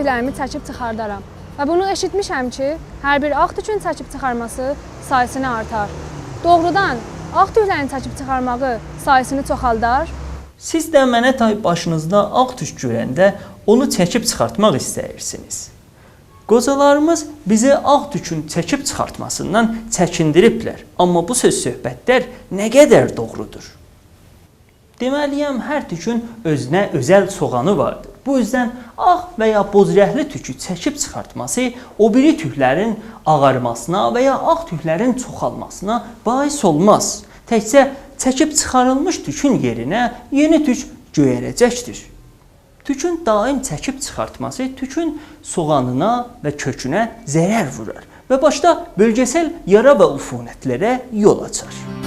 tüklərimi çəkib çıxardaram. Və bunu eşitmişəm ki, hər bir ağ tükün çəkib çıxarması sayısını artar. Doğrudan ağ tüklərini çəkib çıxarmağı sayısını çoxaldar? Siz də mənə başınızda ağ tük görəndə onu çəkib çıxartmaq istəyirsiniz. Qocalarımız bizi ağ tükün çəkib çıxartmasından çəkindiriblər. Amma bu söz-söhbətlər nə qədər doğrudur? Deməliyəm, hər tükün özünə özəl soğanı vardır. Bu yüzden ağ və ya bozrəhli tükü çəkib çıxartması o biri tüklərin ağarmasına və ya ağ tüklərin çoxalmasına bais olmaz. Təkcə çəkib çıxarılmış tükün yerinə yeni tük göyərəcəkdir. Tükün daim çəkib çıxartması tükün soğanına və kökünə zərər vurar və başda bölgesel yara və ufunətlərə yol açar.